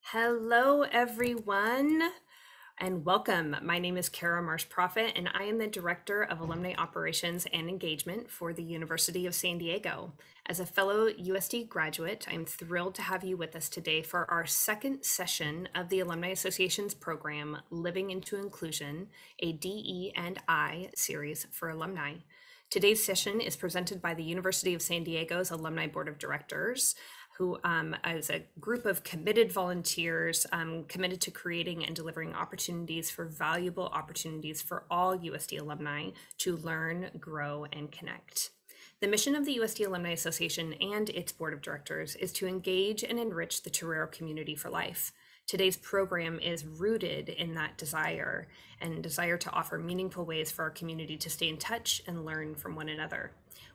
Hello, everyone, and welcome. My name is Kara Marsh-Prophet, and I am the Director of Alumni Operations and Engagement for the University of San Diego. As a fellow USD graduate, I'm thrilled to have you with us today for our second session of the Alumni Association's program, Living into Inclusion, a DE&I series for alumni. Today's session is presented by the University of San Diego's Alumni Board of Directors, who as a group of committed volunteers committed to creating and delivering opportunities for valuable opportunities for all USD alumni to learn, grow, and connect. The mission of the USD Alumni Association and its board of directors is to engage and enrich the Torero community for life. Today's program is rooted in that desire to offer meaningful ways for our community to stay in touch and learn from one another.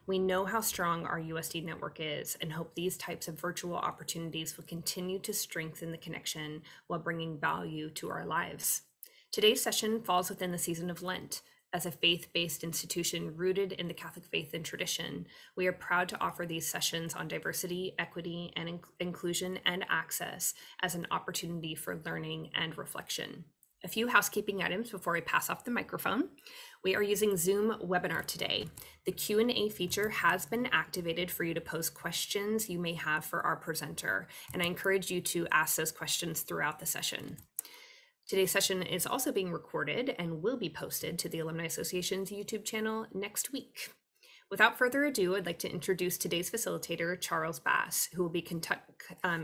We know how strong our USD network is and hope these types of virtual opportunities will continue to strengthen the connection while bringing value to our lives. Today's session falls within the season of Lent. As a faith-based institution rooted in the Catholic faith and tradition, we are proud to offer these sessions on diversity, equity, and inclusion and access as an opportunity for learning and reflection. A few housekeeping items before I pass off the microphone. We are using Zoom webinar today. The Q&A feature has been activated for you to post questions you may have for our presenter, and I encourage you to ask those questions throughout the session. Today's session is also being recorded and will be posted to the Alumni Association's YouTube channel next week. Without further ado, I'd like to introduce today's facilitator, Charles Bass, who will be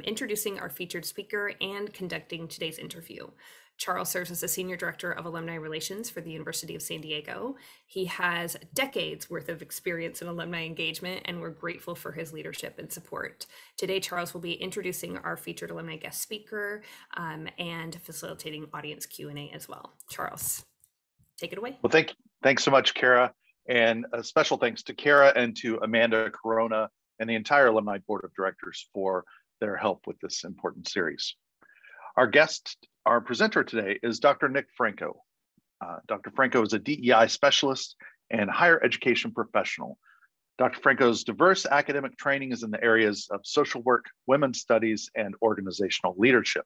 introducing our featured speaker and conducting today's interview. Charles serves as the Senior Director of Alumni Relations for the University of San Diego. He has decades worth of experience in alumni engagement, and we're grateful for his leadership and support. Today, Charles will be introducing our featured alumni guest speaker and facilitating audience Q&A as well. Charles, take it away. Well, thanks so much, Kara. And a special thanks to Kara and to Amanda Corona and the entire Alumni Board of Directors for their help with this important series. Our presenter today is Dr. Nick Franco. Dr. Franco is a DEI specialist and higher education professional. Dr. Franco's diverse academic training is in the areas of social work, women's studies, and organizational leadership.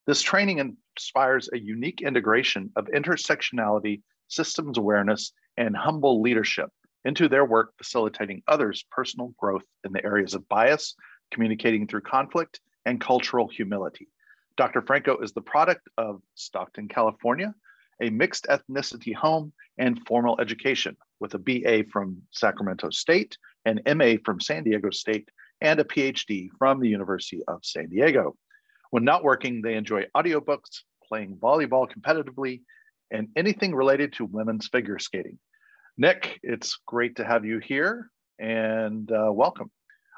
This training inspires a unique integration of intersectionality, systems awareness, and humble leadership into their work facilitating others' personal growth in the areas of bias, communicating through conflict, and cultural humility. Dr. Franco is the product of Stockton, California, a mixed ethnicity home and formal education with a BA from Sacramento State, an MA from San Diego State, and a PhD from the University of San Diego. When not working, they enjoy audiobooks, playing volleyball competitively, and anything related to women's figure skating. Nick, it's great to have you here, and welcome.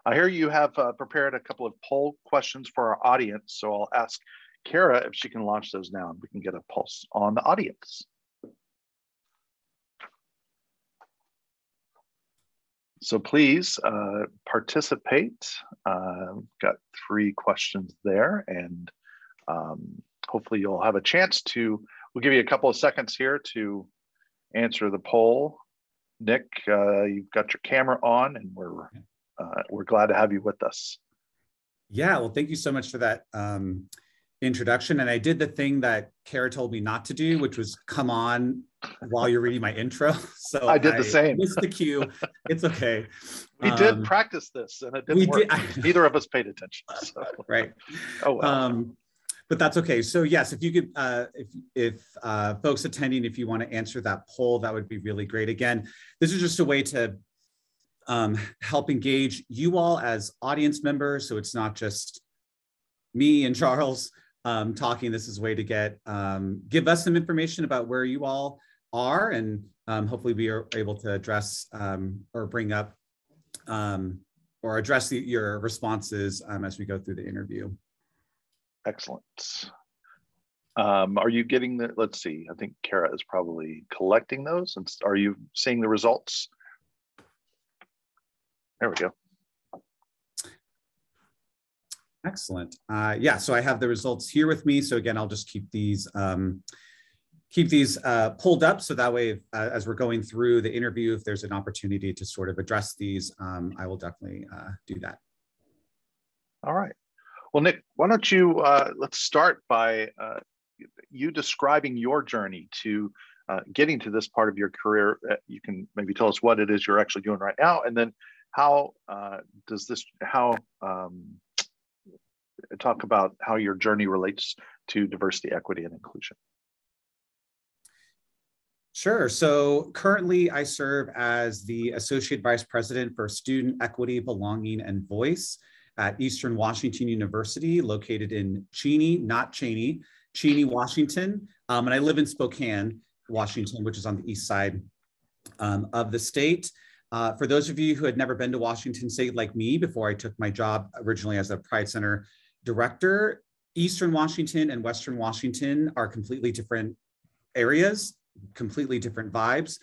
I hear you have prepared a couple of poll questions for our audience, so I'll ask Kara if she can launch those now and we can get a pulse on the audience. So please participate. Got 3 questions there, and hopefully you'll have a chance to, we'll give you a couple of seconds here to answer the poll. Nick, you've got your camera on, and we're glad to have you with us. Yeah, well, thank you so much for that introduction. And I did the thing that Kara told me not to do, which was come on while you're reading my intro. So I did the same. Missed the cue. It's okay. We did practice this, and it didn't work. Neither of us paid attention. So. Right. Oh well. But that's okay. So yes, if you could, if folks attending, if you want to answer that poll, that would be really great. Again, this is just a way to help engage you all as audience members. So it's not just me and Charles talking. This is a way to give us some information about where you all are, and hopefully we are able to address or bring up or address your responses as we go through the interview. Excellent. Are you getting the, let's see, I think Kara is probably collecting those. And are you seeing the results? There we go. Excellent. Yeah, so I have the results here with me. So again, I'll just keep these pulled up. So that way, as we're going through the interview, if there's an opportunity to sort of address these, I will definitely do that. All right. Well, Nick, why don't you let's start by you describing your journey to getting to this part of your career. You can maybe tell us what it is you're actually doing right now, and then how talk about how your journey relates to diversity, equity, and inclusion. Sure. So currently I serve as the Associate Vice President for Student Equity, Belonging, and Voice at Eastern Washington University, located in Cheney, not Cheney, Cheney, Washington. And I live in Spokane, Washington, which is on the east side of the state. For those of you who had never been to Washington State like me before I took my job originally as a Pride Center director, Eastern Washington and Western Washington are completely different areas, completely different vibes.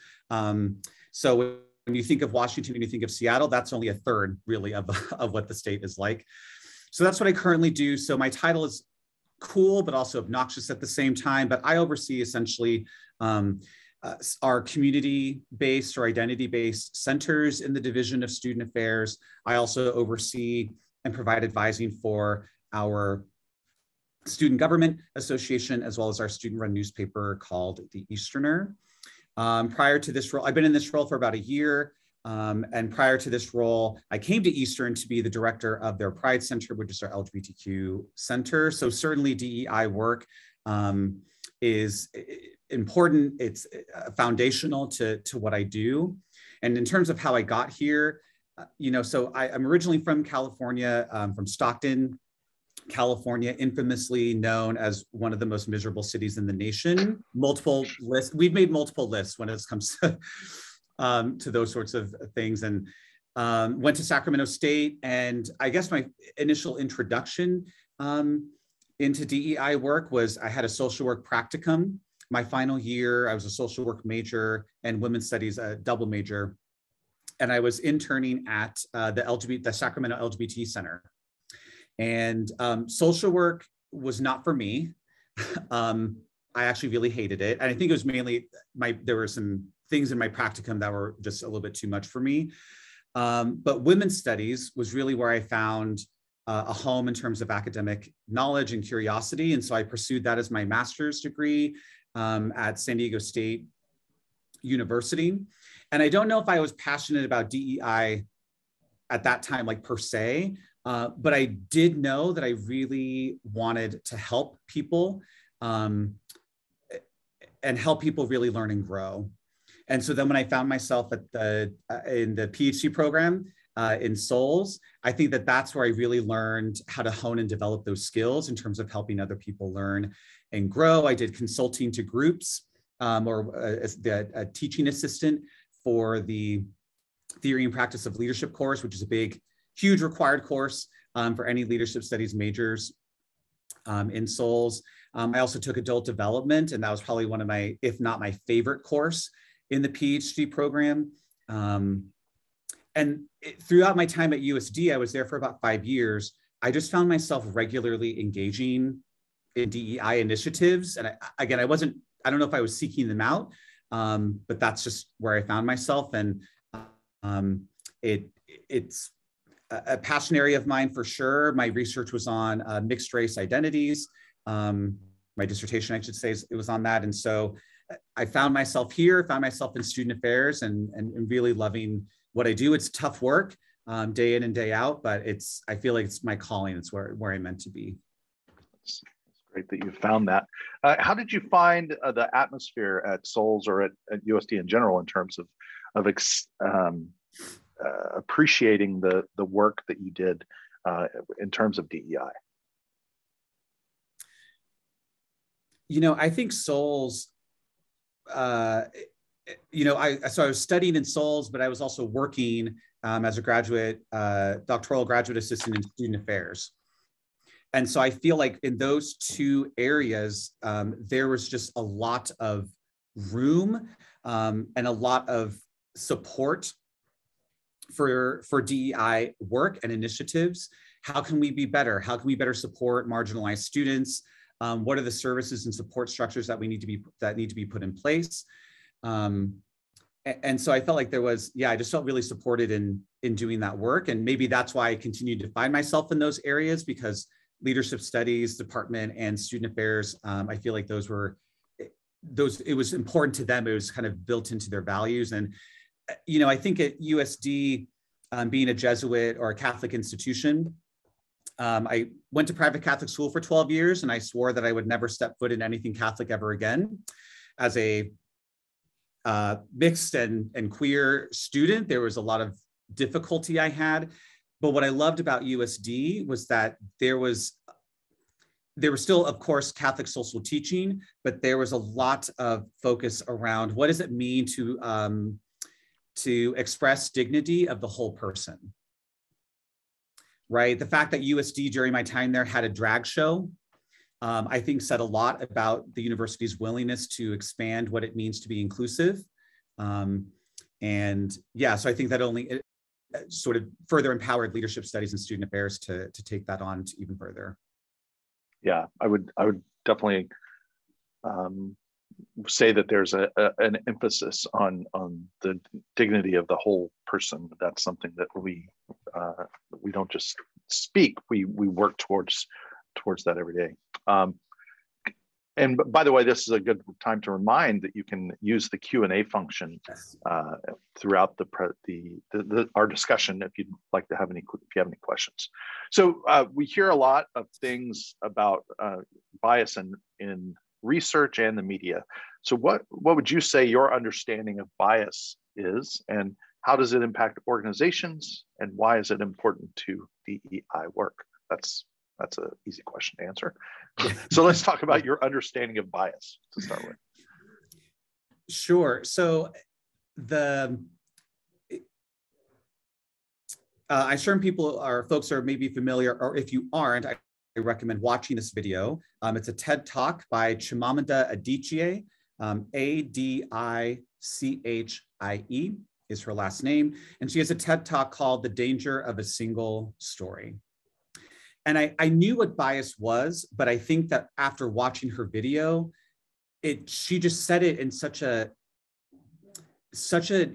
So when you think of Washington and you think of Seattle, that's only a third really of what the state is like. So that's what I currently do. So my title is cool, but also obnoxious at the same time, but I oversee essentially our community-based or identity-based centers in the Division of Student Affairs. I also oversee and provide advising for our Student Government Association, as well as our student-run newspaper called The Easterner. Prior to this role, I've been in this role for about a year. And prior to this role, I came to Eastern to be the director of their Pride Center, which is our LGBTQ center. So certainly DEI work is important. It's foundational to what I do. And in terms of how I got here, so I'm originally from California, from Stockton, California, infamously known as one of the most miserable cities in the nation. Multiple lists. We've made multiple lists when it comes to those sorts of things, and went to Sacramento State. And I guess my initial introduction into DEI work was I had a social work practicum. My final year, I was a social work major and women's studies a double major. And I was interning at the Sacramento LGBT Center. And social work was not for me. I actually really hated it. And I think it was mainly there were some things in my practicum that were just a little bit too much for me. But women's studies was really where I found a home in terms of academic knowledge and curiosity. And so I pursued that as my master's degree at San Diego State University. And I don't know if I was passionate about DEI at that time, like per se, but I did know that I really wanted to help people and help people really learn and grow. And so then when I found myself in the PhD program in SOLS, I think that that's where I really learned how to hone and develop those skills in terms of helping other people learn and grow. I did consulting to groups or as a teaching assistant for the Theory and Practice of Leadership course, which is a huge required course for any leadership studies majors in SOLS. I also took adult development, and that was probably one of my, if not my favorite course in the PhD program. And throughout my time at USD, I was there for about 5 years. I just found myself regularly engaging in DEI initiatives. And I don't know if I was seeking them out, but that's just where I found myself. And it's a passion area of mine for sure. My research was on mixed race identities. My dissertation, I should say, it was on that. And so I found myself here, found myself in student affairs and really loving what I do. It's tough work day in and day out, but I feel like it's my calling. It's where I'm meant to be. It's great that you found that. How did you find the atmosphere at SOLS or at USD in general in terms of appreciating the work that you did in terms of DEI? I think SOLS, I was studying in SOLS, but I was also working as a doctoral graduate assistant in student affairs. And so I feel like in those two areas, there was just a lot of room and a lot of support for DEI work and initiatives. How can we be better? How can we better support marginalized students? What are the services and support structures that need to be put in place? And so I felt like I just felt really supported in doing that work. And maybe that's why I continued to find myself in those areas, because leadership studies department and student affairs, I feel like it was important to them. It was kind of built into their values. And, I think at USD, being a Jesuit or a Catholic institution, I went to private Catholic school for 12 years, and I swore that I would never step foot in anything Catholic ever again. As a mixed and queer student, there was a lot of difficulty I had. But what I loved about USD was that there was still, of course, Catholic social teaching, but there was a lot of focus around what does it mean to express dignity of the whole person, right? The fact that USD during my time there had a drag show, I think said a lot about the university's willingness to expand what it means to be inclusive. And yeah, so I think that only sort of further empowered leadership studies and student affairs to take that on to even further. Yeah, I would definitely say that there's an emphasis on the dignity of the whole person. That's something that we don't just speak; we work towards that every day. And by the way, this is a good time to remind that you can use the Q&A function throughout our discussion if you'd like to have any questions. So we hear a lot of things about bias in research and the media. So what would you say your understanding of bias is, and how does it impact organizations, and why is it important to DEI work? That's an easy question to answer. So let's talk about your understanding of bias to start with. Sure. So I'm sure folks are maybe familiar, or if you aren't, I recommend watching this video. It's a TED Talk by Chimamanda Adichie, Adichie is her last name. And she has a TED Talk called The Danger of a Single Story. And I knew what bias was, but I think that after watching her video, she just said it in such an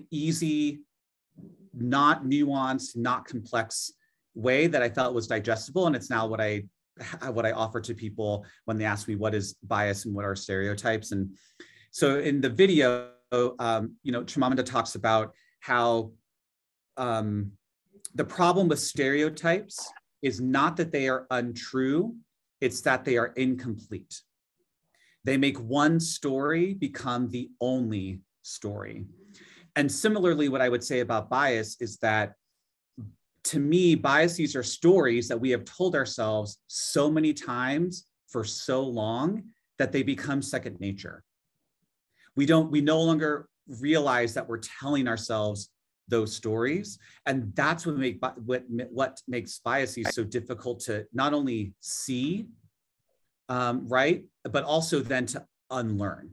easy, not nuanced, not complex way that I felt was digestible. And it's now what I offer to people when they ask me what is bias and what are stereotypes. And so in the video, Chimamanda talks about how the problem with stereotypes is not that they are untrue, it's that they are incomplete. They make one story become the only story. And similarly, what I would say about bias is that, to me, biases are stories that we have told ourselves so many times for so long that they become second nature. We no longer realize that we're telling ourselves those stories. And that's what makes biases so difficult to not only see, right, but also then to unlearn.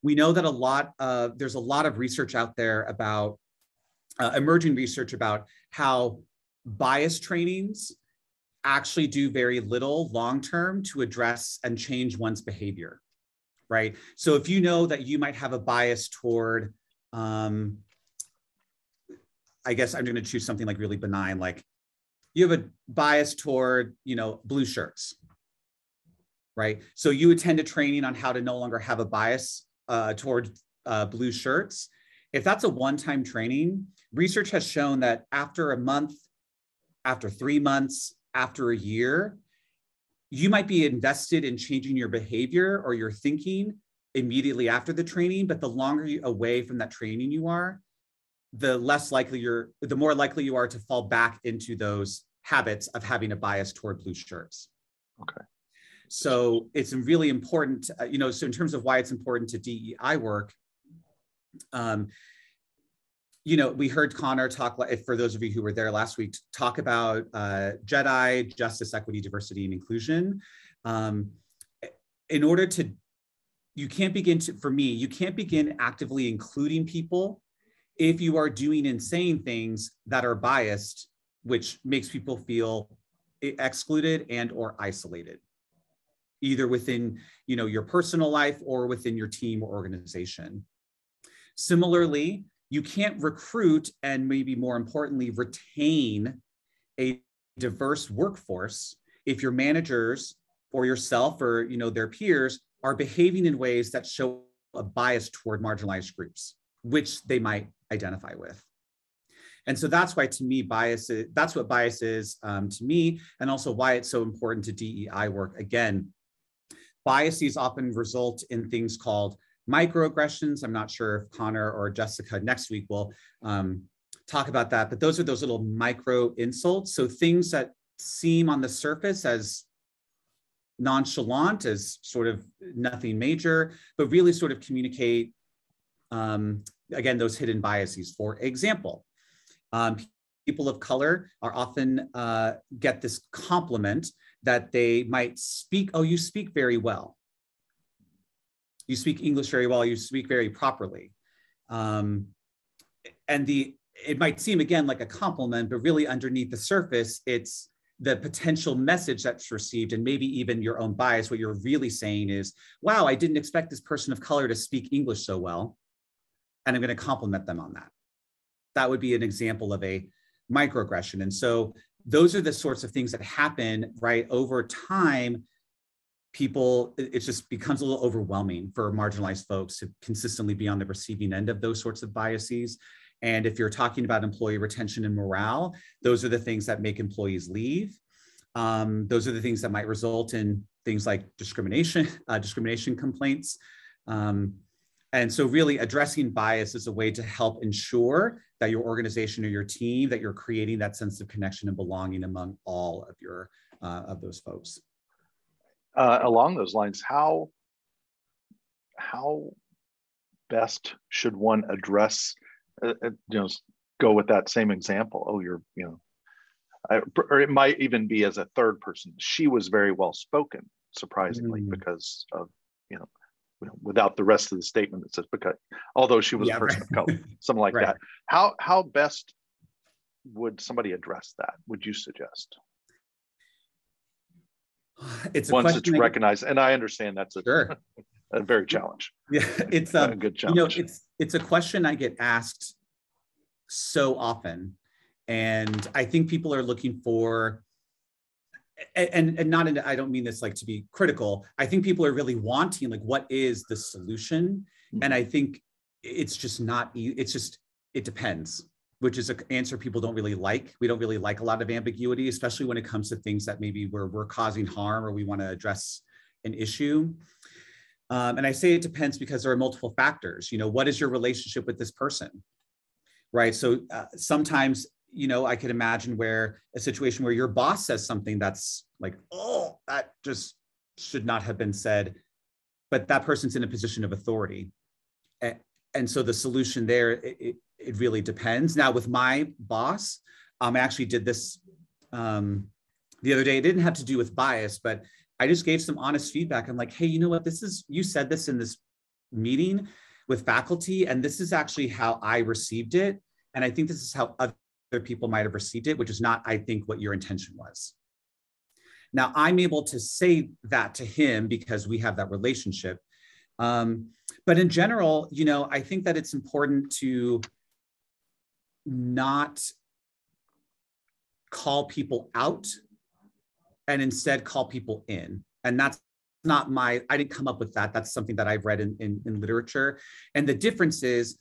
We know that there's a lot of research out there about, emerging research about how bias trainings actually do very little long-term to address and change one's behavior, right? So if you know that you might have a bias toward, I guess I'm going to choose something like really benign, like you have a bias toward, blue shirts, right? So you attend a training on how to no longer have a bias toward blue shirts. If that's a one-time training, research has shown that after a month, after 3 months, after a year, you might be invested in changing your behavior or your thinking immediately after the training, but the longer away from that training you are, the more likely you are to fall back into those habits of having a bias toward blue shirts. Okay. So it's really important, so in terms of why it's important to DEI work, we heard Connor talk, for those of you who were there last week, talk about JEDI, justice, equity, diversity, and inclusion. You can't begin actively including people if you are doing and saying things that are biased, which makes people feel excluded and or isolated, either within your personal life or within your team or organization. Similarly, you can't recruit and maybe more importantly, retain a diverse workforce if your managers or yourself or their peers are behaving in ways that show a bias toward marginalized groups, which they might identify with. And so that's why, to me, that's what bias is to me, and also why it's so important to DEI work. Again, biases often result in things called microaggressions. I'm not sure if Connor or Jessica next week will talk about that, but those are those little micro insults. So things that seem on the surface as nonchalant, as sort of nothing major, but really sort of communicate, again, those hidden biases. For example, people of color are often get this compliment that they might speak, oh, you speak very well. You speak English very well, you speak very properly. And it might seem, again, like a compliment, but really underneath the surface, it's the potential message that's received, and maybe even your own bias. What you're really saying is, wow, I didn't expect this person of color to speak English so well, and I'm going to compliment them on that. That would be an example of a microaggression. And so those are the sorts of things that happen, right? Over time, it just becomes a little overwhelming for marginalized folks to consistently be on the receiving end of those sorts of biases. And if you're talking about employee retention and morale, those are the things that make employees leave. Those are the things that might result in things like discrimination complaints. And so really addressing bias is a way to help ensure that your organization or your team, that you're creating that sense of connection and belonging among all of your of those folks. Along those lines, how best should one address, go with that same example? Oh, or it might even be as a third person. She was very well spoken, surprisingly, because of, without the rest of the statement that says, because although she was a person of color, something like that. How best would somebody address that, would you suggest? Once it's recognized, and I understand that's a very challenge. Yeah, it's a good challenge. It's a question I get asked so often, and I think people are looking for, and I don't mean this like to be critical. I think people are really wanting, like, what is the solution? And I think it's just not. It depends, which is an answer people don't really like. We don't really like a lot of ambiguity, especially when it comes to things that maybe we're causing harm or we want to address an issue. And I say it depends because there are multiple factors. What is your relationship with this person, right? So sometimes, I could imagine a situation where your boss says something that's like, oh, that just should not have been said, but that person's in a position of authority. And so the solution there, it really depends. Now with my boss, I actually did this the other day. It didn't have to do with bias, but I just gave some honest feedback. I'm like, hey, you know what? You said this in this meeting with faculty, and this is actually how I received it. And I think this is how other people might have received it, which is not, I think, what your intention was. Now I'm able to say that to him because we have that relationship. But in general, I think that it's important to not call people out and instead call people in. And that's not I didn't come up with that. That's something that I've read in literature. And the difference is,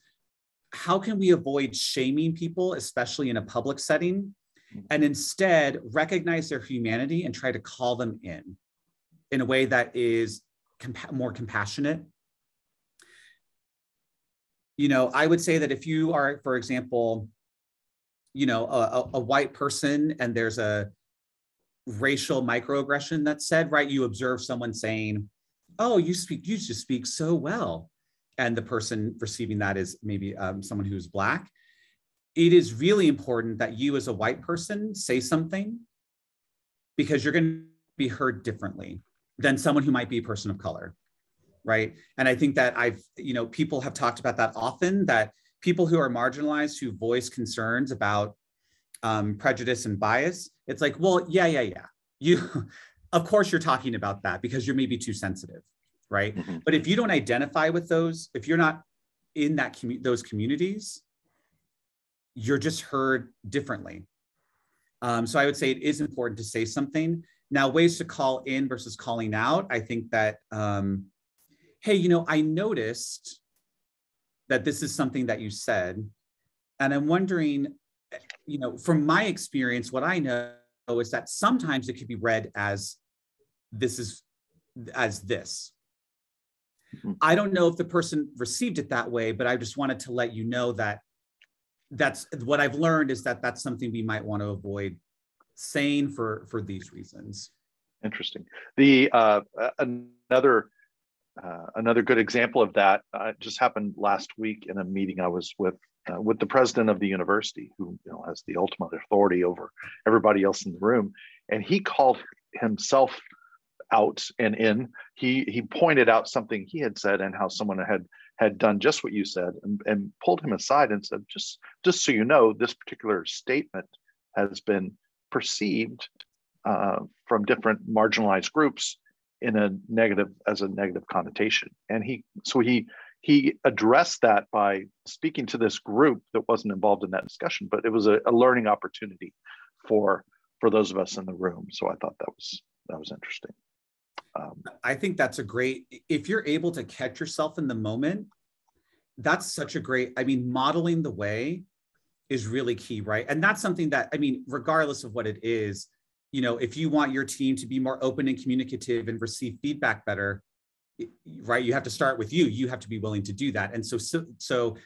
how can we avoid shaming people, especially in a public setting, and instead recognize their humanity and try to call them in a way that is more compassionate? I would say that if you are, for example, a white person and there's a racial microaggression that's said, right? You observe someone saying, oh, you just speak so well. And the person receiving that is maybe someone who's Black. It is really important that you as a white person say something, because you're going to be heard differently than someone who might be a person of color, right? And I think that people have talked about that often, that people who are marginalized, who voice concerns about prejudice and bias, it's like, well, yeah. Of course you're talking about that because you're maybe too sensitive, right? Mm-hmm. But if you don't identify with those, if you're not in those communities, you're just heard differently. So I would say it is important to say something. Now, ways to call in versus calling out. I think that, hey, you know, I noticed that this is something that you said, and I'm wondering, you know, from my experience, what I know is that sometimes it could be read as this. I don't know if the person received it that way, but I just wanted to let you know that that's what I've learned, is that that's something we might want to avoid saying for these reasons. Interesting. The another good example of that just happened last week in a meeting I was with the president of the university, who, you know, has the ultimate authority over everybody else in the room, and he called himself out and in. He pointed out something he had said and how someone had done just what you said, and pulled him aside and said, just so you know, this particular statement has been perceived from different marginalized groups as a negative connotation. And he addressed that by speaking to this group that wasn't involved in that discussion, but it was a learning opportunity for those of us in the room. So I thought that was interesting. I think that's a great, if you're able to catch yourself in the moment, that's such a great, I mean, modeling the way is really key, right? And that's something that, I mean, regardless of what it is, you know, if you want your team to be more open and communicative and receive feedback better, right, you have to start with you. You have to be willing to do that. And so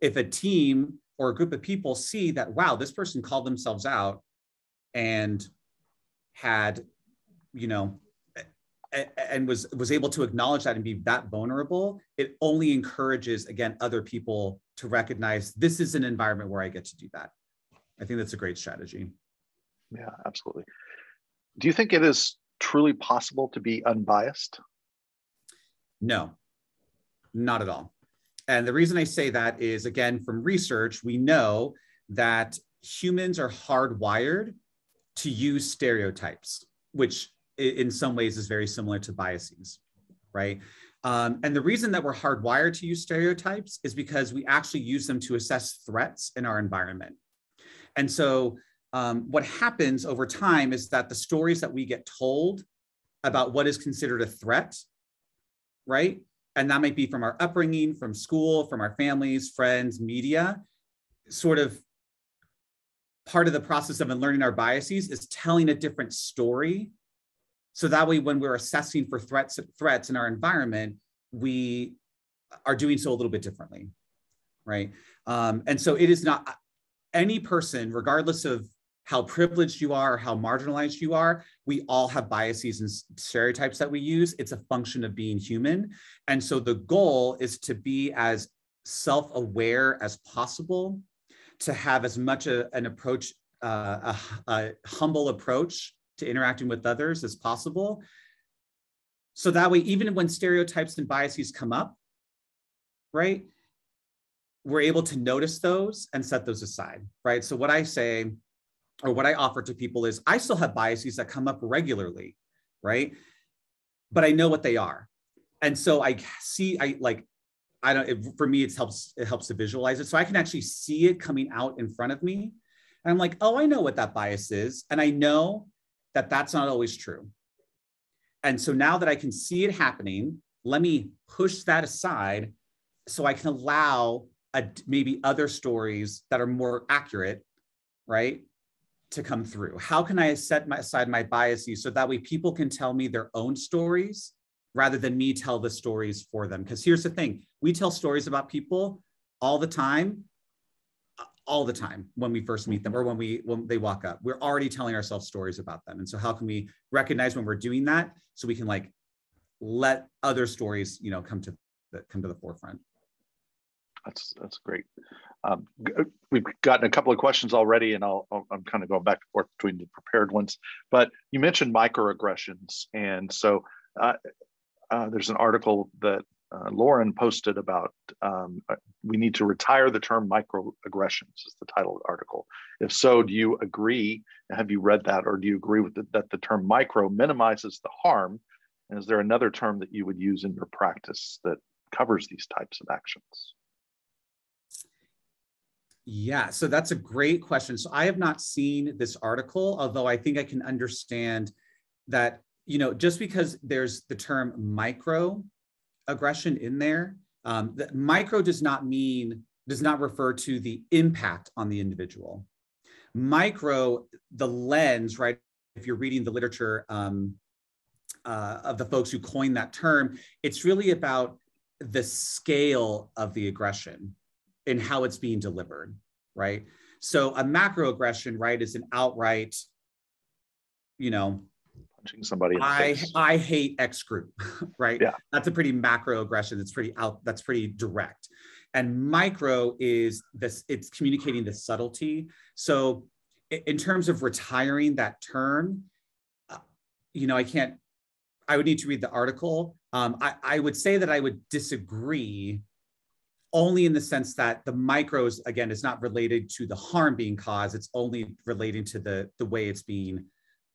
if a team or a group of people see that, wow, this person called themselves out and had, you know, and was able to acknowledge that and be that vulnerable, it only encourages, again, other people to recognize this is an environment where I get to do that. I think that's a great strategy. Yeah, absolutely. Do you think it is truly possible to be unbiased? No, not at all. And the reason I say that is, again, from research, we know that humans are hardwired to use stereotypes, which in some ways is very similar to biases, right? And the reason that we're hardwired to use stereotypes is because we actually use them to assess threats in our environment. And so what happens over time is that the stories that we get told about what is considered a threat, right? And that might be from our upbringing, from school, from our families, friends, media, sort of part of the process of unlearning our biases is telling a different story. So that way, when we're assessing for threats in our environment, we are doing so a little bit differently, right? And so it is not any person, regardless of how privileged you are, how marginalized you are, we all have biases and stereotypes that we use. It's a function of being human. And so the goal is to be as self-aware as possible, to have as much an approach, a humble approach to interacting with others as possible. So that way, even when stereotypes and biases come up, right, we're able to notice those and set those aside, right? So what I say, or what I offer to people is, I still have biases that come up regularly, right? But I know what they are. And so I see, for me, it helps to visualize it. So I can actually see it coming out in front of me. And I'm like, oh, I know what that bias is. And I know that that's not always true. And so now that I can see it happening, let me push that aside so I can allow maybe other stories that are more accurate, right, to come through. How can I set aside my biases so that way people can tell me their own stories rather than me tell the stories for them? Because here's the thing, we tell stories about people all the time when we first meet them or when they walk up. We're already telling ourselves stories about them. And so how can we recognize when we're doing that so we can like let other stories, you know, come to the forefront? That's great. We've gotten a couple of questions already, and I'm kind of going back and forth between the prepared ones. But you mentioned microaggressions, and so there's an article that Lauren posted about we need to retire the term microaggressions is the title of the article. If so, do you agree? Have you read that, or do you agree with that the term micro minimizes the harm? And is there another term that you would use in your practice that covers these types of actions? Yeah, so that's a great question. So I have not seen this article, although I think I can understand that, just because there's the term microaggression in there, that micro does not refer to the impact on the individual. Micro, the lens, right? If you're reading the literature of the folks who coined that term, it's really about the scale of the aggression and how it's being delivered, right? So a macroaggression, right, is an outright, punching somebody in the face. I hate X group, right? Yeah. That's a pretty macro aggression. That's pretty direct. And micro is this, it's communicating the subtlety. So in terms of retiring that term, I would need to read the article. I would say that I would disagree only in the sense that the micros, again, is not related to the harm being caused. It's only relating to the way it's being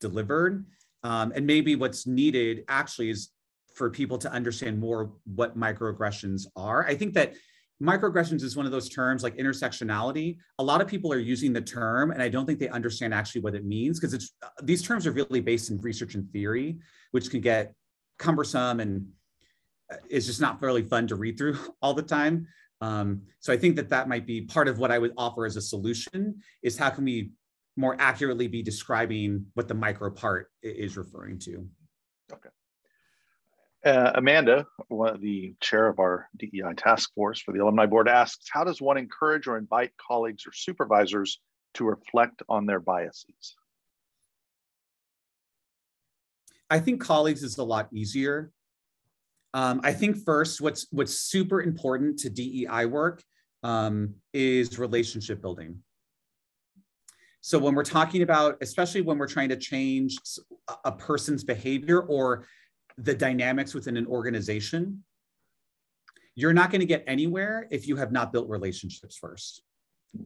delivered. And maybe what's needed actually is for people to understand more what microaggressions are. I think that microaggressions is one of those terms like intersectionality. A lot of people are using the term, and I don't think they understand actually what it means, because these terms are really based in research and theory, which can get cumbersome and it's just not really fun to read through all the time. So I think that might be part of what I would offer as a solution, is how can we more accurately be describing what the micro part is referring to. Okay. Amanda, the chair of our DEI task force for the alumni board, asks, how does one encourage or invite colleagues or supervisors to reflect on their biases? I think colleagues is a lot easier. I think first, what's super important to DEI work is relationship building. So when we're talking about, especially when we're trying to change a person's behavior or the dynamics within an organization, you're not going to get anywhere if you have not built relationships first.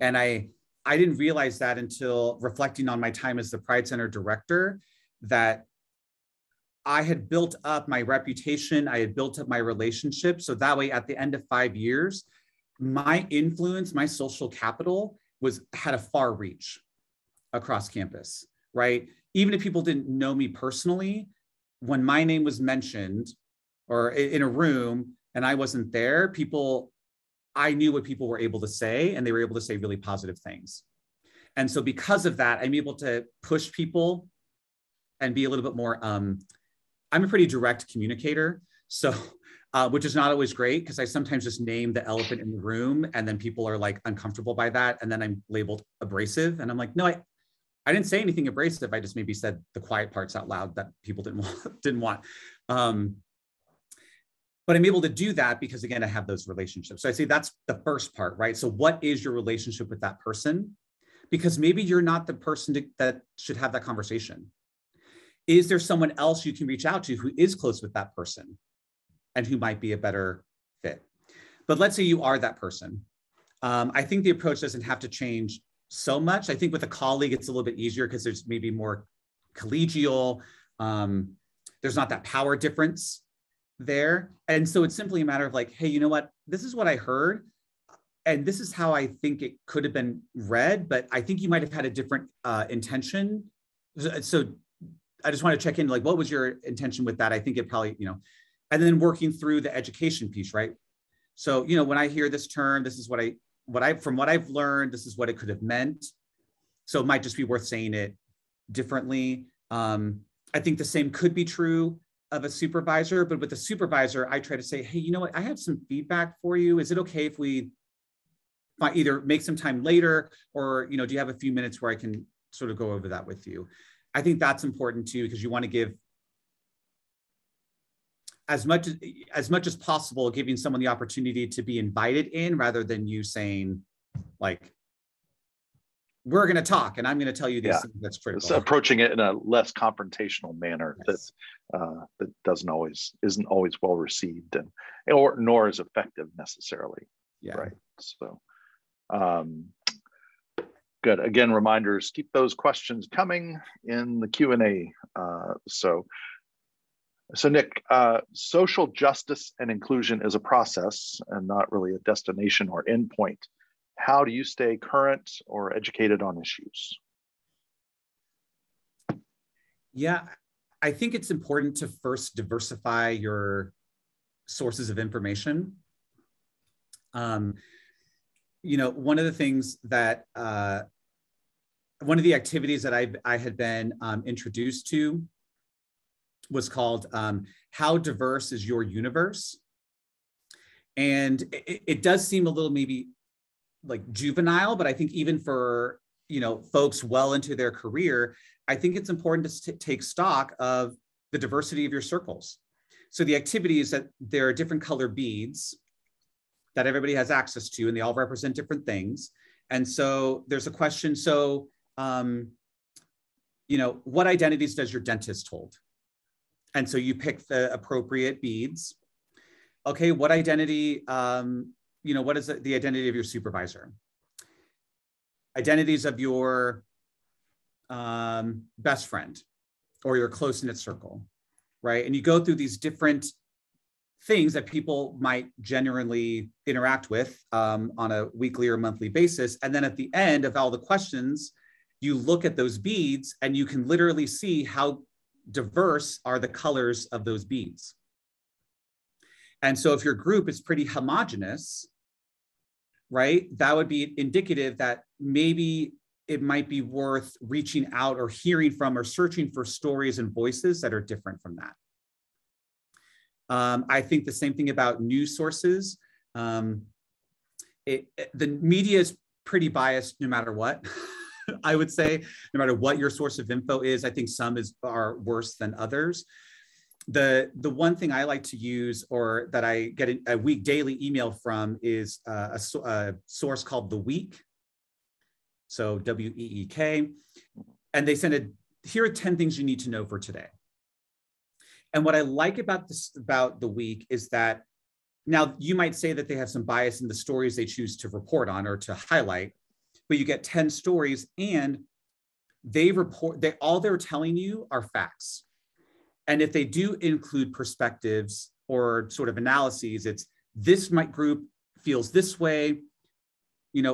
And I didn't realize that until reflecting on my time as the Pride Center director, that I had built up my reputation, I had built up my relationship. So that way, at the end of 5 years, my influence, my social capital had a far reach across campus, right? Even if people didn't know me personally, when my name was mentioned or in a room and I wasn't there, I knew what people were able to say, and they were able to say really positive things. And so because of that, I'm able to push people and be a little bit more, I'm a pretty direct communicator. So, which is not always great, because I sometimes just name the elephant in the room and then people are like uncomfortable by that. And then I'm labeled abrasive. And I'm like, no, I didn't say anything abrasive. I just maybe said the quiet parts out loud that people didn't want. But I'm able to do that because, again, I have those relationships. So I say that's the first part, right? So what is your relationship with that person? Because maybe you're not the person that should have that conversation. Is there someone else you can reach out to who is close with that person and who might be a better fit? But let's say you are that person. I think the approach doesn't have to change so much. I think with a colleague, it's a little bit easier because there's maybe more collegial. There's not that power difference there. And so it's simply a matter of like, hey, you know what? This is what I heard. And this is how I think it could have been read, but I think you might have had a different intention. So I just want to check in, like, what was your intention with that? I think it probably, and then working through the education piece, right? So, when I hear this term, this is from what I've learned, this is what it could have meant. So it might just be worth saying it differently. I think the same could be true of a supervisor, but with a supervisor, I try to say, hey, you know what? I have some feedback for you. Is it okay if we either make some time later, or, do you have a few minutes where I can sort of go over that with you? I think that's important too, because you want to give as much as possible, giving someone the opportunity to be invited in, rather than you saying, like, we're going to talk and I'm going to tell you these things. That's critical. So approaching it in a less confrontational manner, yes, that isn't always well received, nor is effective necessarily. Yeah. Right. So, good. Again, reminders, keep those questions coming in the Q&A. So Nick, social justice and inclusion is a process and not really a destination or endpoint. how do you stay current or educated on issues? Yeah, I think it's important to first diversify your sources of information. One of the things that, one of the activities that I had been introduced to was called How Diverse is Your Universe? And it does seem a little maybe like juvenile, but I think even for, folks well into their career, I think it's important to take stock of the diversity of your circles. So the activity is that there are different color beads that everybody has access to, and they all represent different things. And so there's a question. So, what identities does your dentist hold? And so you pick the appropriate beads. Okay, what identity, what is the identity of your supervisor? Identities of your best friend or your close-knit circle, right? And you go through these different things that people might generally interact with on a weekly or monthly basis. And then at the end of all the questions, you look at those beads and you can literally see how diverse are the colors of those beads. And so if your group is pretty homogeneous, right, that would be indicative that maybe it might be worth reaching out or hearing from or searching for stories and voices that are different from that. I think the same thing about news sources. The media is pretty biased no matter what. I would say, no matter what your source of info is, I think some are worse than others. The one thing I like to use, or that I get a week daily email from, is a source called The Week. So WEEK. And they send here are 10 things you need to know for today. And what I like about The Week is that, now you might say that they have some bias in the stories they choose to report on or to highlight, but you get 10 stories and all they're telling you are facts. And if they do include perspectives or sort of analyses, it's this group feels this way,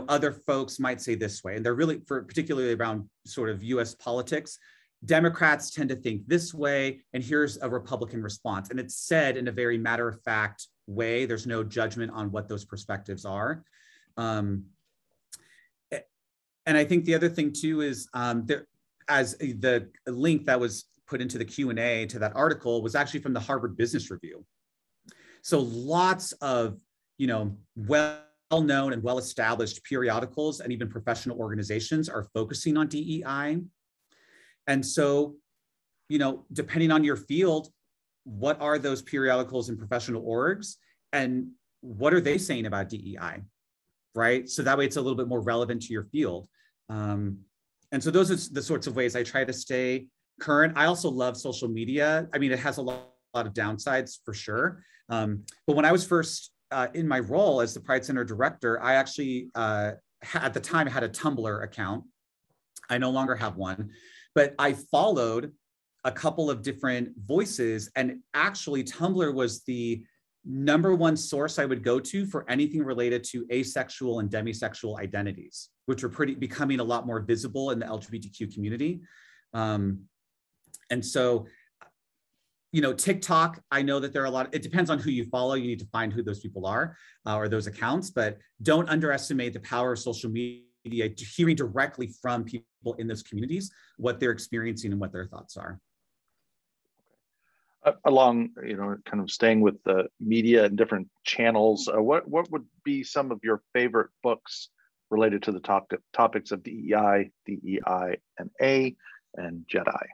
other folks might say this way. And they're really, particularly around sort of US politics, Democrats tend to think this way, and here's a Republican response. And it's said in a very matter-of-fact way. There's no judgment on what those perspectives are. And I think the other thing too is as the link that was put into the Q&A to that article was actually from the Harvard Business Review. So lots of, well-known and well-established periodicals and even professional organizations are focusing on DEI. And so, depending on your field, what are those periodicals and professional orgs, and what are they saying about DEI, right? So that way it's a little bit more relevant to your field. And so those are the sorts of ways I try to stay current. I also love social media. I mean, it has a lot of downsides for sure. But when I was first in my role as the Pride Center director, I actually, at the time, had a Tumblr account. I no longer have one, but I followed a couple of different voices, and actually Tumblr was the #1 source I would go to for anything related to asexual and demisexual identities, which were becoming a lot more visible in the LGBTQ community. And so, TikTok, I know that there are it depends on who you follow. You need to find who those people are or those accounts, but don't underestimate the power of social media, hearing directly from people in those communities, what they're experiencing and what their thoughts are. Along, kind of staying with the media and different channels, what would be some of your favorite books related to the topics of DEI, DEI&A, and JEDI?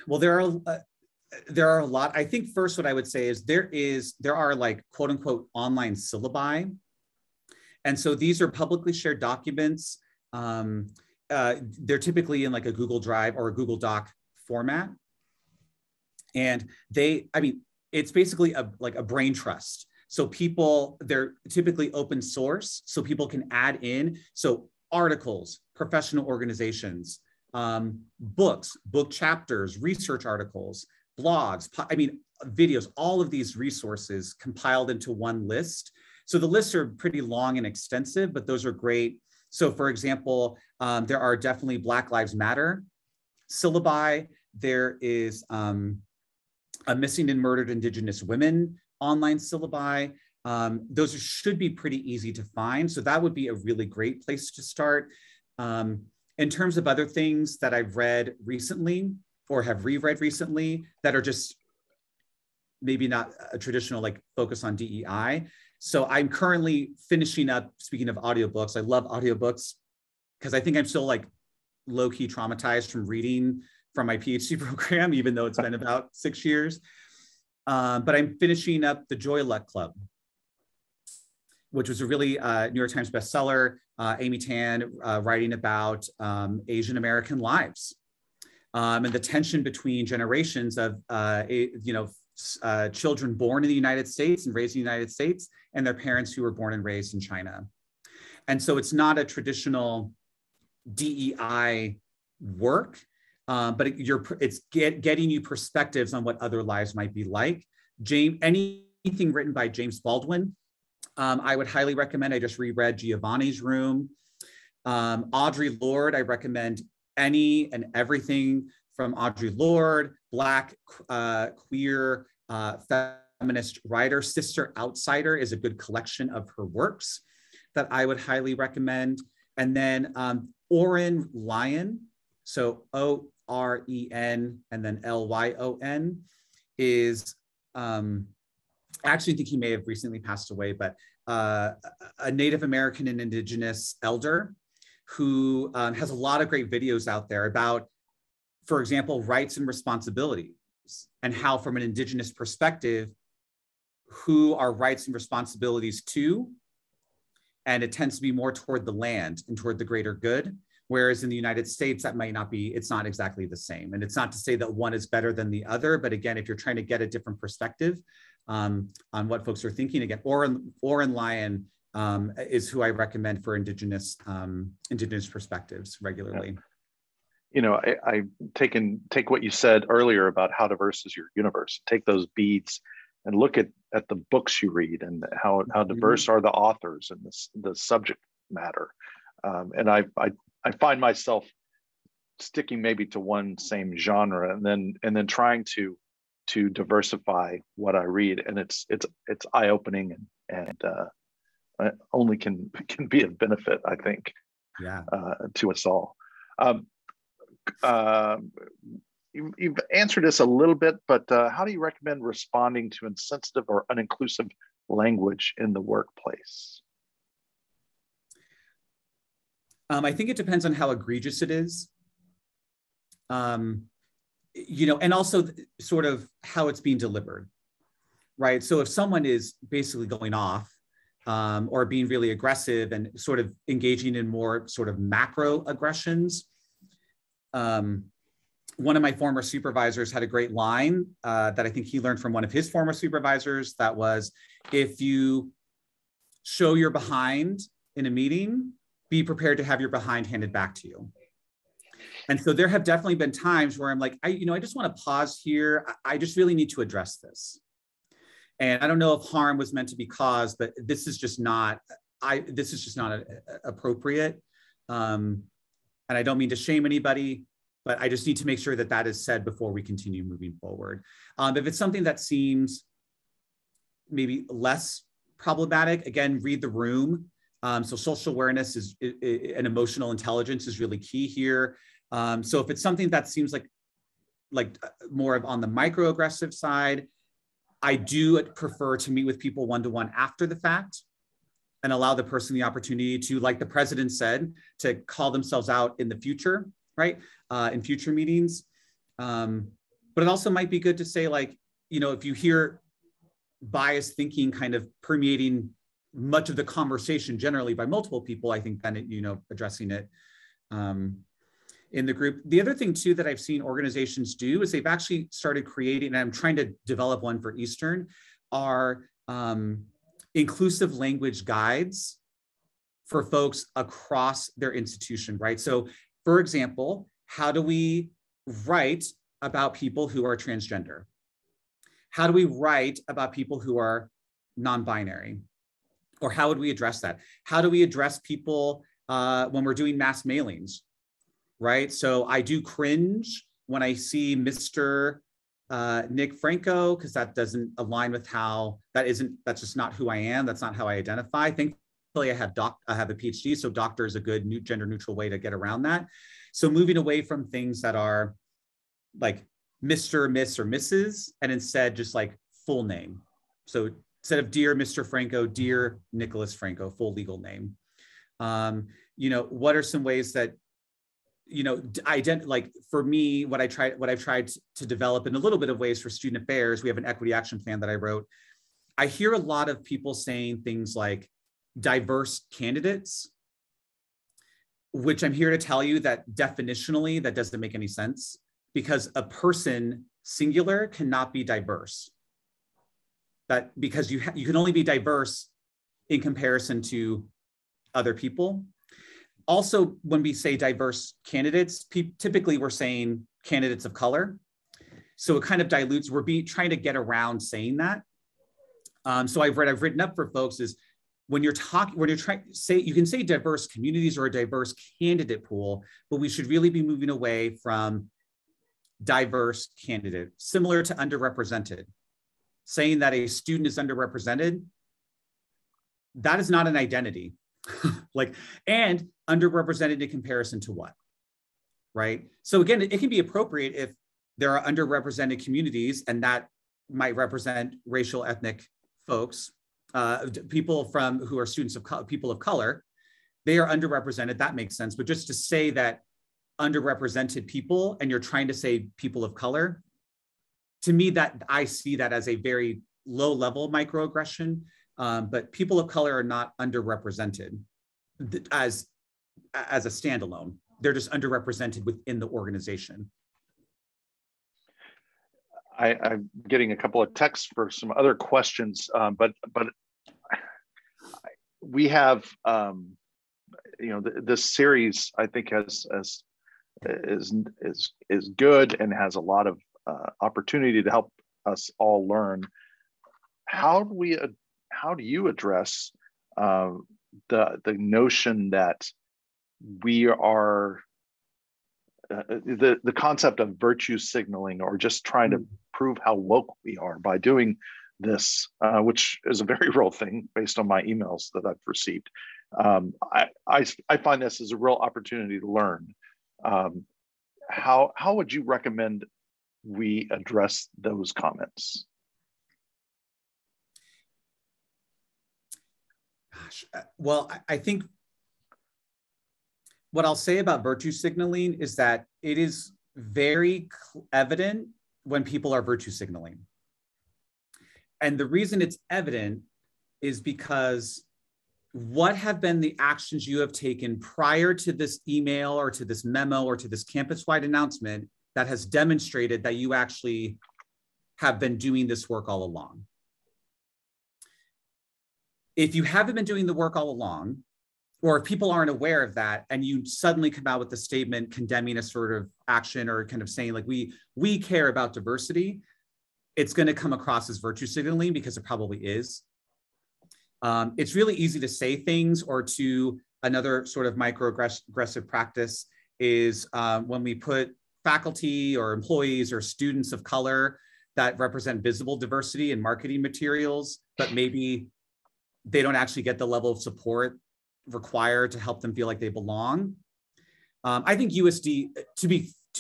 Well, there are a lot. I think first what I would say is there are like quote unquote online syllabi. And so these are publicly shared documents. They're typically in like a Google Drive or a Google Doc format. And it's basically like a brain trust. So they're typically open source, so people can add in. So articles, professional organizations, books, book chapters, research articles, blogs, videos, all of these resources compiled into one list. So the lists are pretty long and extensive, but those are great. So for example, there are definitely Black Lives Matter syllabi. There is a Missing and Murdered Indigenous Women online syllabi. Those should be pretty easy to find. So that would be a really great place to start. In terms of other things that I've read recently or have reread recently that are just maybe not a traditional like focus on DEI. So I'm currently finishing up, speaking of audiobooks, I love audiobooks because I think I'm still like low-key traumatized from reading from my PhD program, even though it's been about 6 years. But I'm finishing up The Joy Luck Club, which was a really New York Times bestseller. Amy Tan writing about Asian American lives and the tension between generations of children born in the United States and raised in the United States and their parents who were born and raised in China. And so it's not a traditional DEI work, but it's getting you perspectives on what other lives might be like. Anything written by James Baldwin, I would highly recommend. I just reread Giovanni's Room. Audre Lorde, I recommend any and everything from Audre Lorde, Black, queer, feminist writer. Sister Outsider is a good collection of her works that I would highly recommend. And then Oren Lyon, so O-R-E-N and then L-Y-O-N is, I actually think he may have recently passed away, but a Native American and Indigenous elder who has a lot of great videos out there about, for example, rights and responsibilities and how from an Indigenous perspective, who are rights and responsibilities to, and it tends to be more toward the land and toward the greater good. Whereas in the United States, that might not be, it's not exactly the same. And it's not to say that one is better than the other, but again, if you're trying to get a different perspective on what folks are thinking, again, Oren Lyon is who I recommend for Indigenous perspectives regularly. Yeah. You know, I take what you said earlier about how diverse is your universe, take those beads and look at the books you read and how diverse are the authors and the subject matter. And I find myself sticking maybe to one same genre and then trying to diversify what I read, and it's eye-opening and only can be of benefit, I think, to us all. You've answered this a little bit, but how do you recommend responding to insensitive or uninclusive language in the workplace? I think it depends on how egregious it is, and also sort of how it's being delivered, right? So if someone is basically going off or being really aggressive and sort of engaging in more sort of macro aggressions, one of my former supervisors had a great line that I think he learned from one of his former supervisors that was, if you show your behind in a meeting, be prepared to have your behind handed back to you. And so there have definitely been times where I'm like, I just want to pause here. I just really need to address this. And I don't know if harm was meant to be caused, but this is just not appropriate. And I don't mean to shame anybody, but I just need to make sure that is said before we continue moving forward. If it's something that seems maybe less problematic, again, read the room. So social awareness and emotional intelligence is really key here. So if it's something that seems like more of on the microaggressive side, I do prefer to meet with people one-to-one after the fact and allow the person the opportunity to, like the president said, to call themselves out in the future, right? In future meetings. But it also might be good to say, if you hear biased thinking kind of permeating much of the conversation generally by multiple people, I think then addressing it in the group. The other thing too that I've seen organizations do is they've actually started creating, and I'm trying to develop one for Eastern, are inclusive language guides for folks across their institution, right? So for example, how do we write about people who are transgender? How do we write about people who are non-binary? Or how would we address that? How do we address people when we're doing mass mailings, right? So I do cringe when I see Mr. Nick Franco, because that doesn't align with that's just not who I am. That's not how I identify. Thankfully, I have a PhD, so doctor is a good gender neutral way to get around that. So moving away from things that are like Mr., Miss, or Mrs., and instead just like full name. So instead of dear Mr. Franco, dear Nicholas Franco, full legal name. What are some ways that, like for me, what I've tried to develop in a little bit of ways for student affairs, we have an equity action plan that I wrote. I hear a lot of people saying things like diverse candidates, which I'm here to tell you that definitionally, that doesn't make any sense, because a person singular cannot be diverse. Because you can only be diverse in comparison to other people. Also, when we say diverse candidates, typically we're saying candidates of color. So it kind of dilutes, trying to get around saying that. So I've written up for folks is when you're trying to say, you can say diverse communities or a diverse candidate pool, but we should really be moving away from diverse candidate, similar to underrepresented. Saying that a student is underrepresented, that is not an identity. And underrepresented in comparison to what, right? So again, it can be appropriate if there are underrepresented communities, and that might represent racial, ethnic folks, people who are students of people of color. They are underrepresented, that makes sense. But just to say that underrepresented people, and you're trying to say people of color, to me, that I see that as a very low level microaggression, but people of color are not underrepresented as a standalone. They're just underrepresented within the organization. I'm getting a couple of texts for some other questions, but we have, this series I think is good and has a lot of opportunity to help us all learn. How do you address the notion that we are the concept of virtue signaling, or just trying to prove how woke we are by doing this, which is a very real thing based on my emails that I've received. I find this as a real opportunity to learn. How would you recommend we address those comments? Gosh, well, I think what I'll say about virtue signaling is that it is very evident when people are virtue signaling. And the reason it's evident is because what have been the actions you have taken prior to this email or to this memo or to this campus-wide announcement that has demonstrated that you actually have been doing this work all along? If you haven't been doing the work all along, or if people aren't aware of that, and you suddenly come out with a statement condemning a sort of action or kind of saying like, we care about diversity, it's going to come across as virtue signaling, because it probably is. It's really easy to say things, or to another sort of microaggressive practice is when we put faculty or employees or students of color that represent visible diversity in marketing materials, but maybe they don't actually get the level of support required to help them feel like they belong. I think USD, to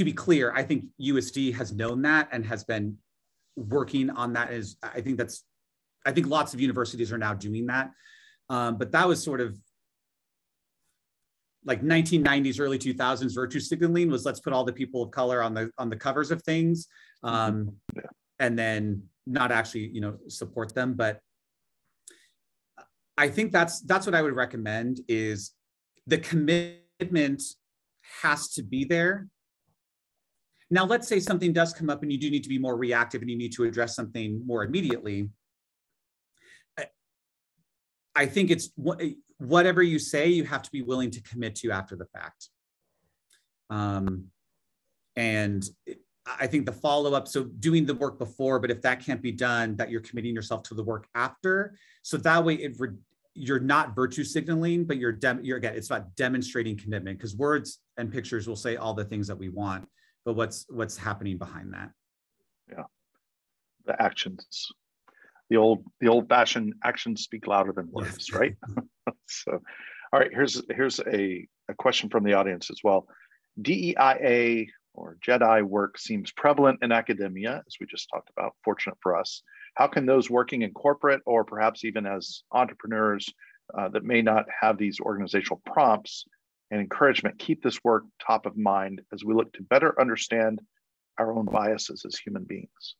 be clear, I think USD has known that and has been working on that. I think lots of universities are now doing that. But that was sort of like 1990s, early 2000s virtue signaling was, let's put all the people of color on the covers of things, and then not actually, support them. But I think that's what I would recommend, is the commitment has to be there. Now, let's say something does come up and you do need to be more reactive and you need to address something more immediately. I think it's whatever you say, you have to be willing to commit to after the fact. And I think the follow-up, so doing the work before, but if that can't be done, that you're committing yourself to the work after. So that way you're not virtue signaling, but you're again, it's about demonstrating commitment, because words and pictures will say all the things that we want, but what's happening behind that? Yeah, the actions, the old-fashioned actions speak louder than words, yes. Right? So, all right, here's a question from the audience as well. DEIA or JEDI work seems prevalent in academia, as we just talked about, fortunate for us. How can those working in corporate or perhaps even as entrepreneurs that may not have these organizational prompts and encouragement keep this work top of mind as we look to better understand our own biases as human beings?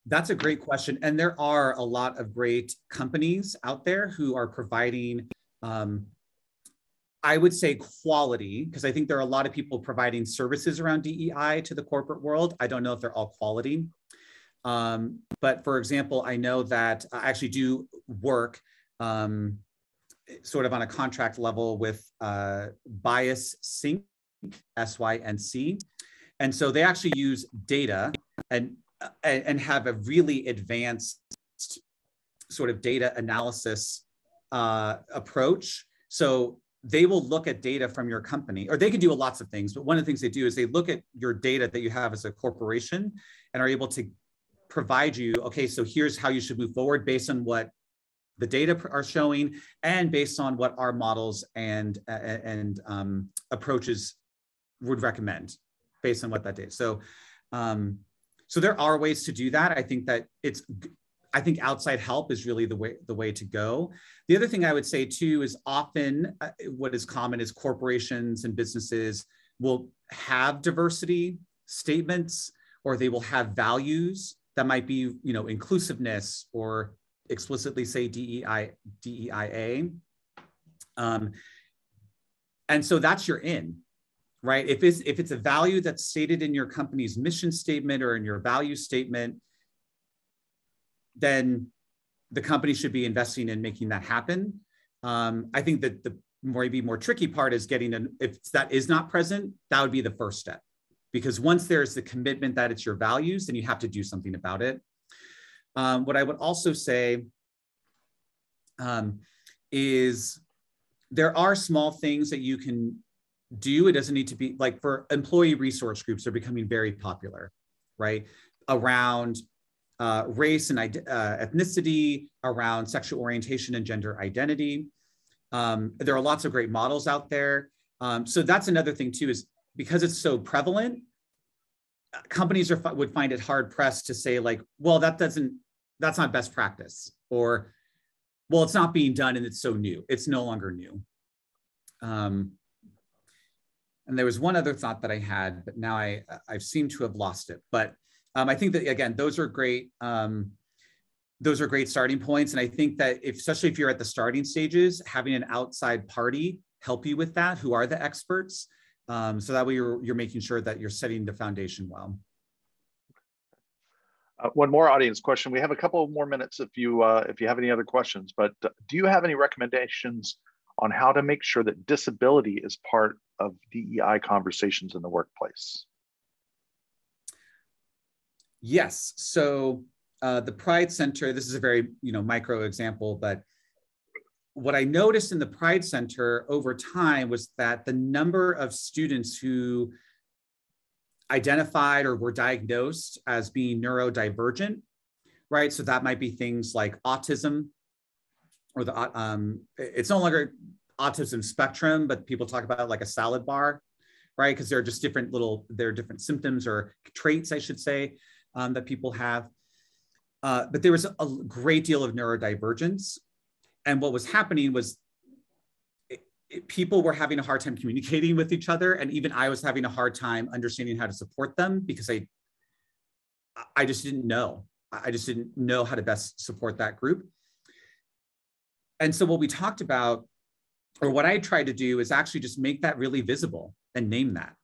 That's a great question. And there are a lot of great companies out there who are providing, I would say, quality, because I think there are a lot of people providing services around DEI to the corporate world. I don't know if they're all quality. But for example, I know that I actually do work sort of on a contract level with Bias Sync, SYNC. And so they actually use data and have a really advanced sort of data analysis approach. So they will look at data from your company, or they can do lots of things, but one of the things they do is they look at your data that you have as a corporation and are able to provide you, okay, so here's how you should move forward based on what the data are showing and based on what our models and approaches would recommend based on what that data. So, so there are ways to do that. I think that I think outside help is really the way to go. The other thing I would say too is often what is common is corporations and businesses will have diversity statements, or they will have values that might be, you know, inclusiveness, or explicitly say DEIA. And so that's your in, right? If it's a value that's stated in your company's mission statement or in your value statement, then the company should be investing in making that happen. I think that the maybe more tricky part is if that is not present, that would be the first step. Because once there's the commitment that it's your values, then you have to do something about it. What I would also say is there are small things that you can do. It doesn't need to be, like for employee resource groups are becoming very popular, right? Around race and ethnicity, around sexual orientation and gender identity. There are lots of great models out there. So that's another thing too, is because it's so prevalent, companies would find it hard pressed to say like, well, that's not best practice, or, well, it's not being done and it's so new. It's no longer new. And there was one other thought that I had, but now I've seemed to have lost it. But I think that, again, those are great starting points. And I think that especially if you're at the starting stages, having an outside party help you with that, who are the experts. So that way you're making sure that you're setting the foundation well. One more audience question. We have a couple more minutes if you have any other questions, but do you have any recommendations on how to make sure that disability is part of DEI conversations in the workplace? Yes. So the Pride Center, this is a very micro example, but what I noticed in the Pride Center over time was that the number of students who identified or were diagnosed as being neurodivergent, right? So that might be things like autism, or it's no longer autism spectrum, but people talk about it like a salad bar, right? Because they're just different symptoms or traits, I should say, that people have. But there was a great deal of neurodivergence. And what was happening was people were having a hard time communicating with each other. And even I was having a hard time understanding how to support them, because I just didn't know. I just didn't know how to best support that group. And so what we talked about, or what I tried to do, is actually just make that really visible and name that,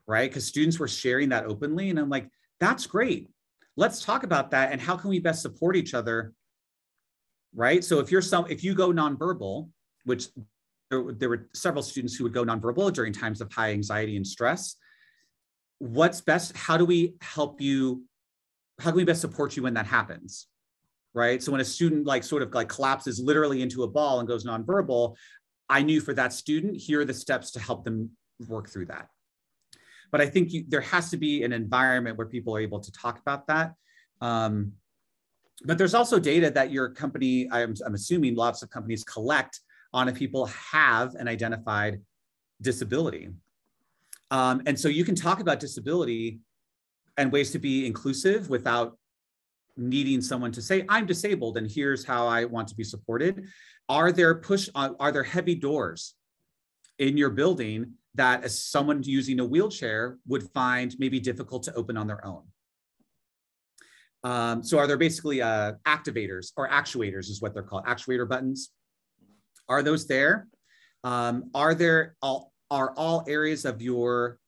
right? Because students were sharing that openly. And I'm like, that's great. Let's talk about that. And how can we best support each other, right? So if you go nonverbal, which there were several students who would go nonverbal during times of high anxiety and stress, what's best? How do we help you? How can we best support you when that happens, right? So when a student like sort of like collapses literally into a ball and goes nonverbal, I knew for that student, here are the steps to help them work through that. But I think there has to be an environment where people are able to talk about that. But there's also data that your company, I'm assuming lots of companies collect on if people have an identified disability. And so you can talk about disability and ways to be inclusive without needing someone to say, I'm disabled and here's how I want to be supported. Are there heavy doors in your building that as someone using a wheelchair would find maybe difficult to open on their own? So are there basically activators or actuators is what they're called, actuator buttons? Are those there? Are all areas of your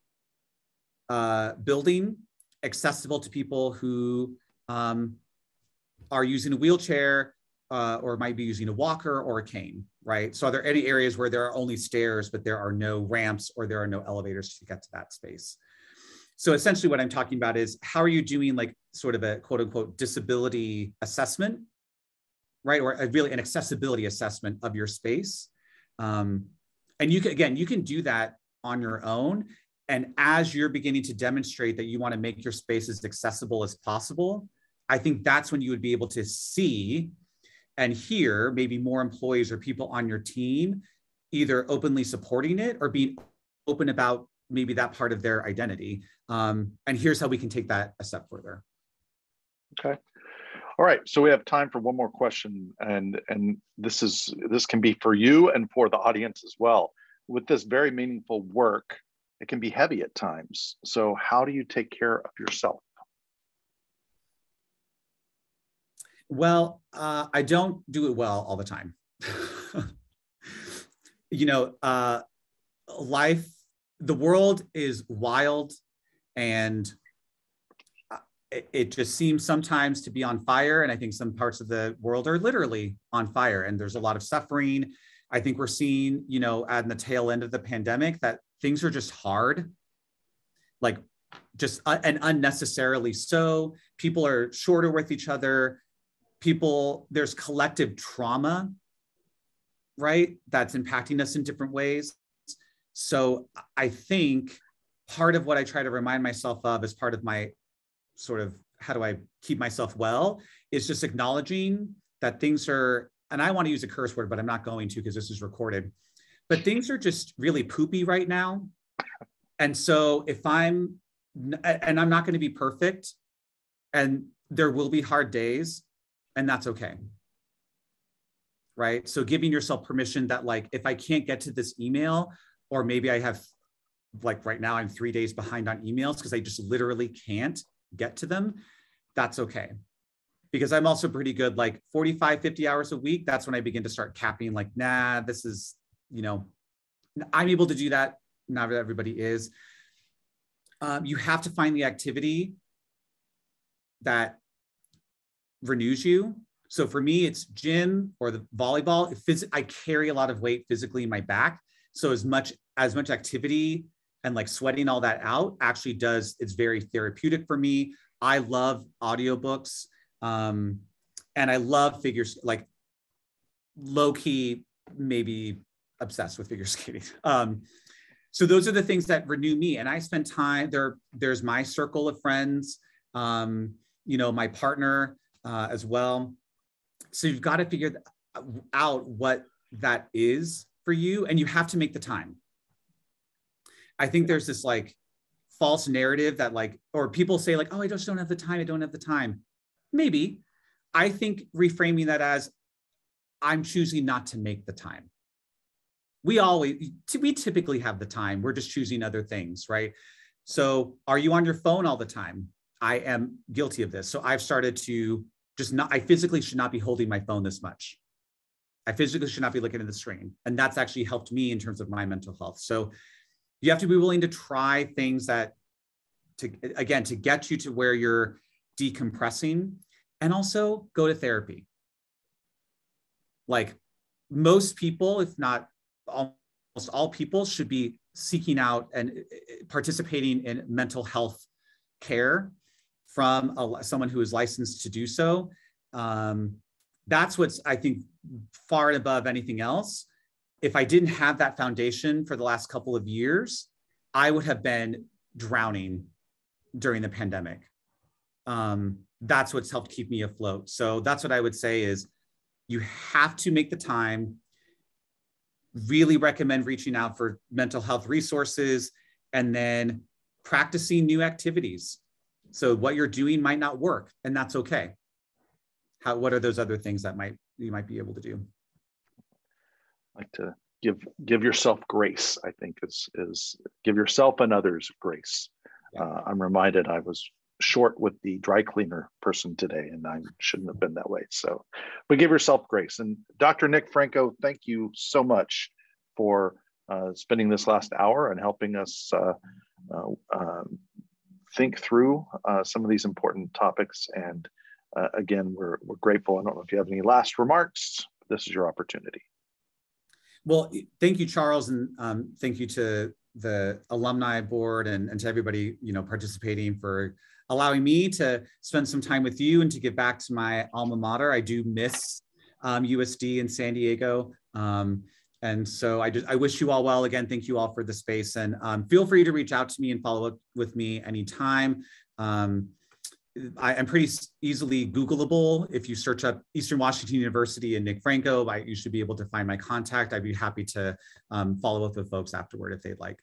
building accessible to people who are using a wheelchair or might be using a walker or a cane, right? So are there any areas where there are only stairs, but there are no ramps or there are no elevators to get to that space? So essentially what I'm talking about is how are you doing like sort of a quote unquote disability assessment, right? Or really an accessibility assessment of your space. And you can do that on your own. And as you're beginning to demonstrate that you want to make your space as accessible as possible, I think that's when you would be able to see and hear maybe more employees or people on your team either openly supporting it or being open about maybe that part of their identity. And here's how we can take that a step further. Okay. All right. So we have time for one more question. And this can be for you and for the audience as well. With this very meaningful work, it can be heavy at times. So how do you take care of yourself? Well, I don't do it well all the time. The world is wild and it just seems sometimes to be on fire. And I think some parts of the world are literally on fire and there's a lot of suffering. I think we're seeing, at the tail end of the pandemic that things are just hard, like and unnecessarily so. People are shorter with each other. There's collective trauma, right? That's impacting us in different ways. So I think part of what I try to remind myself of as part of my sort of, how do I keep myself well, is just acknowledging that things are, and I want to use a curse word, but I'm not going to because this is recorded, but things are just really poopy right now. And so I'm not going to be perfect and there will be hard days and that's okay. Right? So giving yourself permission that like, if I can't get to this email, or maybe I have, like right now, I'm 3 days behind on emails because I just literally can't get to them. That's okay. Because I'm also pretty good, like 45, 50 hours a week. That's when I begin to start capping like, nah, this is, I'm able to do that. Not everybody is. You have to find the activity that renews you. So for me, it's gym or the volleyball. I carry a lot of weight physically in my back. So as much activity and like sweating all that out actually it's very therapeutic for me. I love audiobooks and I love figures, like low key, maybe obsessed with figure skating. So those are the things that renew me. And I spend time there's my circle of friends, my partner as well. So you've got to figure out what that is for you, and you have to make the time. I think there's this like false narrative that like, or people say like, oh, I just don't have the time. I don't have the time. Maybe. I think reframing that as I'm choosing not to make the time. We typically have the time. We're just choosing other things, right? So are you on your phone all the time? I am guilty of this. So I've started to I physically should not be holding my phone this much. I physically should not be looking at the screen. And that's actually helped me in terms of my mental health. So you have to be willing to try things to get you to where you're decompressing, and also go to therapy. Like most people, if not almost all people, should be seeking out and participating in mental health care from someone who is licensed to do so. That's what's, I think, far and above anything else. If I didn't have that foundation for the last couple of years, I would have been drowning during the pandemic. That's what's helped keep me afloat. So that's what I would say is you have to make the time. Really recommend reaching out for mental health resources and then practicing new activities. So what you're doing might not work, and that's okay. What are those other things that you might be able to do? Like to give yourself grace, I think is give yourself and others grace. Yeah. I'm reminded I was short with the dry cleaner person today, and I shouldn't have been that way. So, but give yourself grace. And Dr. Nick Franco, thank you so much for spending this last hour and helping us think through some of these important topics. And again, we're grateful. I don't know if you have any last remarks. This is your opportunity. Well, thank you, Charles, and thank you to the alumni board and to everybody, participating, for allowing me to spend some time with you and to give back to my alma mater. I do miss USD in San Diego. And so I wish you all well. Again, thank you all for the space, and feel free to reach out to me and follow up with me anytime. I'm pretty easily Googleable. If you search up Eastern Washington University and Nick Franco, you should be able to find my contact. I'd be happy to follow up with folks afterward if they'd like.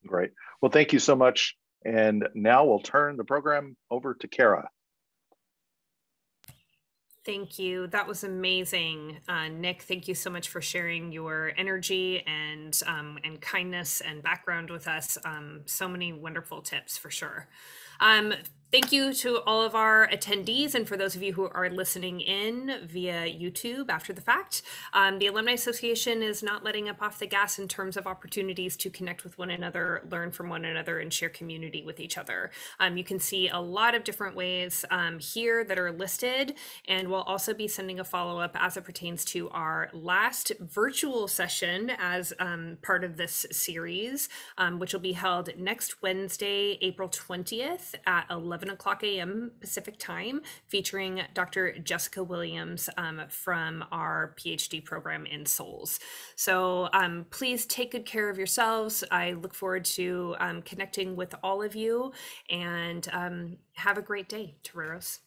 Great. Well, thank you so much. And now we'll turn the program over to Kara. Thank you. That was amazing. Nick, thank you so much for sharing your energy and kindness and background with us. So many wonderful tips for sure. Thank you to all of our attendees, and for those of you who are listening in via YouTube after the fact. The Alumni Association is not letting up off the gas in terms of opportunities to connect with one another, learn from one another, and share community with each other. You can see a lot of different ways here that are listed, and we'll also be sending a follow-up as it pertains to our last virtual session as part of this series, which will be held next Wednesday, April 20th at 11 o'clock a.m. Pacific time, featuring Dr. Jessica Williams from our PhD program in Souls. So please take good care of yourselves. I look forward to connecting with all of you, and have a great day, Toreros.